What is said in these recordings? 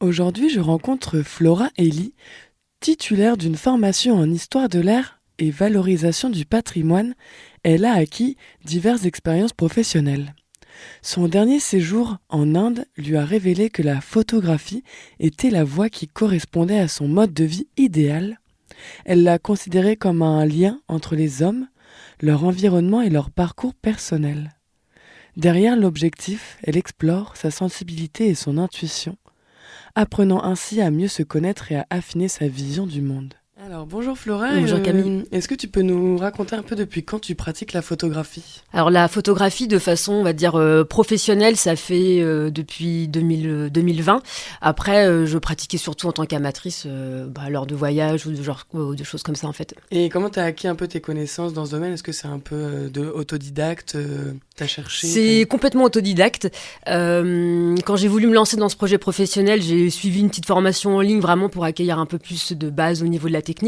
Aujourd'hui, je rencontre Flora Elie, titulaire d'une formation en histoire de l'art et valorisation du patrimoine. Elle a acquis diverses expériences professionnelles. Son dernier séjour en Inde lui a révélé que la photographie était la voie qui correspondait à son mode de vie idéal. Elle l'a considérée comme un lien entre les hommes, leur environnement et leur parcours personnel. Derrière l'objectif, elle explore sa sensibilité et son intuition, apprenant ainsi à mieux se connaître et à affiner sa vision du monde. Alors bonjour Flora, Bonjour Camille. Est-ce que tu peux nous raconter un peu depuis quand tu pratiques la photographie ? Alors la photographie de façon, on va dire, professionnelle, ça fait depuis 2020. Après, je pratiquais surtout en tant qu'amatrice lors de voyages ou de choses comme ça en fait. Et comment tu as acquis un peu tes connaissances dans ce domaine ? Est-ce que c'est un peu de autodidacte ? T'as cherché ? C'est complètement autodidacte. Quand j'ai voulu me lancer dans ce projet professionnel, j'ai suivi une petite formation en ligne vraiment pour accueillir un peu plus de base au niveau de la technique.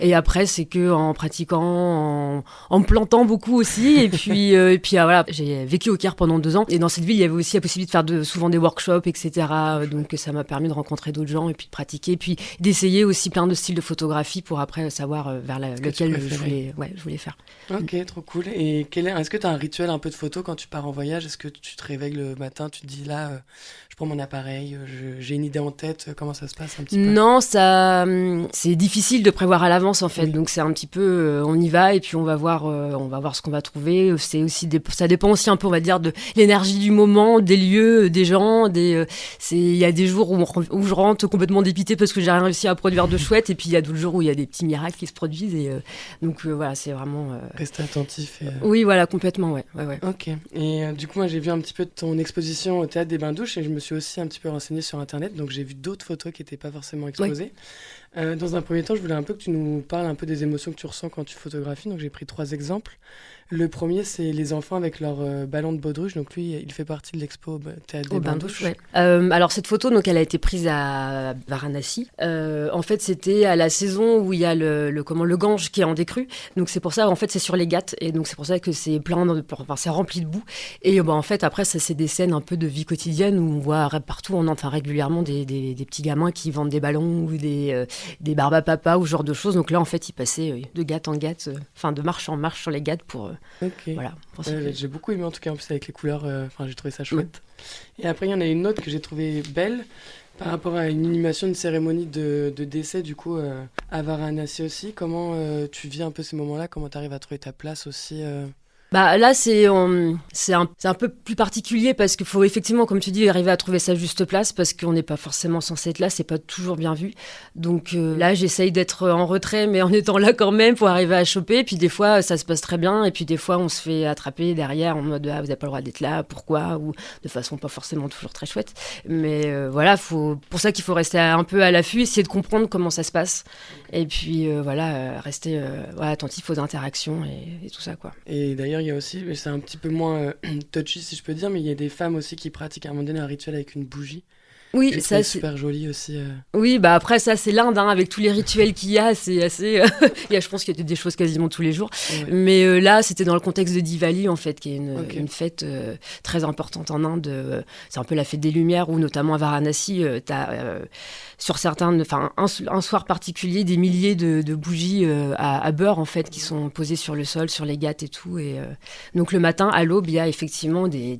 Et après, c'est que en pratiquant, en me plantant beaucoup aussi. Et puis voilà, j'ai vécu au Caire pendant 2 ans. Et dans cette ville, il y avait aussi la possibilité de faire souvent des workshops, etc. Donc ça m'a permis de rencontrer d'autres gens et puis de pratiquer. Et puis d'essayer aussi plein de styles de photographie pour après savoir vers lequel je voulais faire. Ok, trop cool. Et est-ce que tu as un rituel un peu de photo quand tu pars en voyage ? Est-ce que tu te réveilles le matin, tu te dis là, je prends mon appareil, j'ai une idée en tête, comment ça se passe un petit peu ? Non, c'est difficile de prévoir à l'avance en fait. Oui. Donc c'est un petit peu, on y va et puis on va voir ce qu'on va trouver. C'est aussi ça dépend aussi un peu, on va dire, de l'énergie du moment, des lieux, des gens. Il y a des jours où je rentre complètement dépitée parce que j'ai rien réussi à produire de chouette, et puis il y a d'autres jours où il y a des petits miracles qui se produisent. Et donc voilà, c'est vraiment. Rester attentif. Oui, voilà, complètement, ouais. Ok. Et du coup, moi, j'ai vu un petit peu de ton exposition au Théâtre des Bains-Douches et je me suis aussi un petit peu renseignée sur Internet. Donc, j'ai vu d'autres photos qui n'étaient pas forcément exposées. Ouais. Dans un premier temps, je voulais un peu que tu nous parles un peu des émotions que tu ressens quand tu photographies. Donc, j'ai pris 3 exemples. Le premier, c'est les enfants avec leur ballon de baudruche. Donc, lui, il fait partie de l'expo Théâtre des Bains-Douches. Ouais. Alors, cette photo, donc, elle a été prise à Varanasi. En fait, c'était à la saison où il y a le Gange qui est en décrue. Donc, c'est pour ça, en fait, c'est sur les Ghats. Et donc, c'est pour ça que c'est c'est rempli de boue. Et en fait, après, ça, c'est des scènes un peu de vie quotidienne où on voit partout, on entend régulièrement des petits gamins qui vendent des ballons ou des barbes à papa ou ce genre de choses. Donc là, en fait, ils passaient de Ghat en Ghat, de marche en marche sur les Ghats pour... Voilà, j'ai beaucoup aimé en tout cas, en plus avec les couleurs, j'ai trouvé ça chouette. Et après il y en a une autre que j'ai trouvée belle par rapport à une inhumation, une cérémonie de décès du coup à Varanasi aussi. Comment tu vis un peu ces moments-là, comment tu arrives à trouver ta place aussi Là, c'est un peu plus particulier parce qu'il faut effectivement, comme tu dis, arriver à trouver sa juste place parce qu'on n'est pas forcément censé être là, c'est pas toujours bien vu. Donc là, j'essaye d'être en retrait, mais en étant là quand même pour arriver à choper. Puis des fois, ça se passe très bien. Et puis des fois, on se fait attraper derrière en mode « Ah, vous n'avez pas le droit d'être là, pourquoi ?» ou de façon pas forcément toujours très chouette. Mais voilà, pour ça qu'il faut rester un peu à l'affût, essayer de comprendre comment ça se passe. Et puis rester attentif aux interactions et tout ça, quoi. Et d'ailleurs, il y a aussi, c'est un petit peu moins touchy si je peux dire, mais il y a des femmes aussi qui pratiquent à un moment donné un rituel avec une bougie. Oui, ça c'est super joli aussi. Oui, après ça c'est l'Inde, avec tous les rituels qu'il y a, c'est assez. Je pense qu'il y a des choses quasiment tous les jours. Ouais. Mais là, c'était dans le contexte de Diwali en fait, qui est une fête très importante en Inde. C'est un peu la fête des Lumières, où notamment à Varanasi, t'as sur certains, un soir particulier, des milliers de bougies à beurre en fait, qui sont posées sur le sol, sur les Ghats et tout. Et donc le matin, à l'aube, il y a effectivement des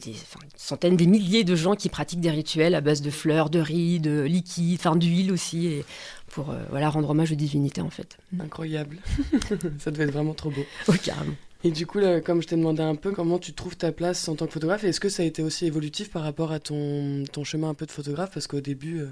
centaines, des milliers de gens qui pratiquent des rituels à base de fleurs, de riz, de liquide, d'huile aussi, et pour rendre hommage aux divinités en fait. Incroyable. Ça devait être vraiment trop beau. Oui, carrément. Et du coup, là, comme je t'ai demandé un peu, comment tu trouves ta place en tant que photographe, et est-ce que ça a été aussi évolutif par rapport à ton chemin un peu de photographe ? Parce qu'au début,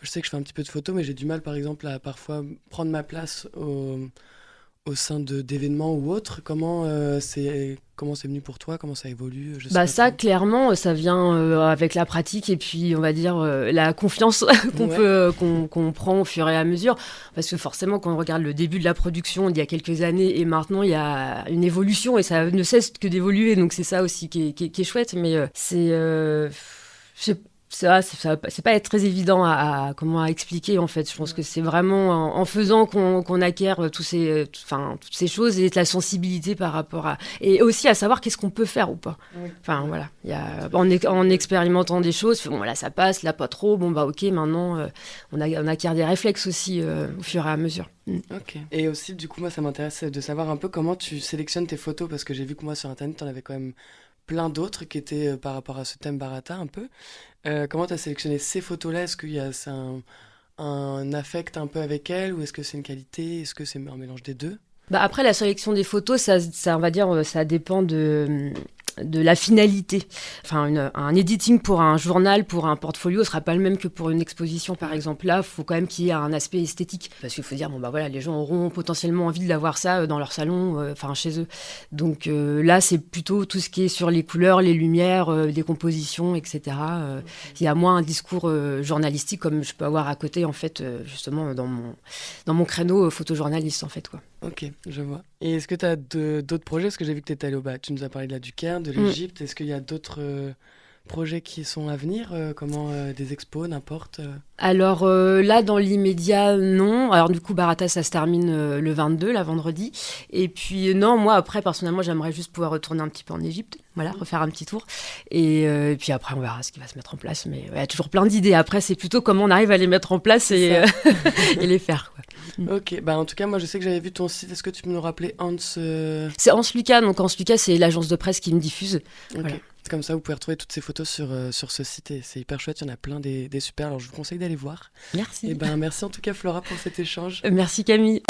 je sais que je fais un petit peu de photos, mais j'ai du mal, par exemple, à parfois prendre ma place au sein d'événements ou autres. Comment c'est venu pour toi ? Comment ça évolue ? Ça, clairement, ça vient avec la pratique et puis, on va dire, la confiance qu'on prend au fur et à mesure. Parce que forcément, quand on regarde le début de la production il y a quelques années et maintenant, il y a une évolution et ça ne cesse que d'évoluer. Donc, c'est ça aussi qui est chouette. Mais c'est pas être très évident à expliquer en fait. Je pense que c'est vraiment en faisant qu'on acquiert toutes ces choses et la sensibilité par rapport à, et aussi à savoir qu'est-ce qu'on peut faire ou pas. Enfin voilà, en expérimentant des choses, bon là ça passe, là pas trop, bon bah ok, maintenant on acquiert des réflexes aussi au fur et à mesure. Ok. Et aussi du coup moi ça m'intéresse de savoir un peu comment tu sélectionnes tes photos, parce que j'ai vu que moi sur internet t'en avais quand même plein d'autres qui étaient par rapport à ce thème Bharata un peu. Comment tu as sélectionné ces photos-là? Est-ce qu'il y a un affect un peu avec elles, ou est-ce que c'est une qualité? Est-ce que c'est un mélange des deux? Bah après, la sélection des photos, ça, on va dire, ça dépend de la finalité. Enfin, un editing pour un journal, pour un portfolio, sera pas le même que pour une exposition, par exemple. Là, il faut quand même qu'il y ait un aspect esthétique. Parce qu'il faut dire, bon, bah voilà, les gens auront potentiellement envie d'avoir ça dans leur salon, chez eux. Donc là, c'est plutôt tout ce qui est sur les couleurs, les lumières, les compositions, etc. Il y a moins un discours journalistique, comme je peux avoir à côté, en fait, justement, dans mon créneau photojournaliste, en fait, quoi. Ok, je vois. Et est-ce que tu as d'autres projets? Parce que j'ai vu que tu étais allé tu nous as parlé de du Caire, de l'Égypte. Est-ce qu'il y a d'autres projets qui sont à venir? Des expos, n'importe Alors là, dans l'immédiat, non. Alors du coup, Bharata, ça se termine le 22, la vendredi. Et puis non, moi, après, personnellement, j'aimerais juste pouvoir retourner un petit peu en Égypte. Voilà, refaire un petit tour. Et puis après, on verra ce qui va se mettre en place. Mais il y a toujours plein d'idées. Après, c'est plutôt comment on arrive à les mettre en place et les faire, quoi. Ok, bah en tout cas, moi je sais que j'avais vu ton site. Est-ce que tu peux nous rappeler Hans C'est Hans Lucas. Donc Hans Lucas, c'est l'agence de presse qui me diffuse. Ok. Voilà. C'est comme ça, vous pouvez retrouver toutes ces photos sur ce site et c'est hyper chouette. Il y en a plein des super. Alors je vous conseille d'aller voir. Merci. Et merci en tout cas, Flora, pour cet échange. Merci Camille.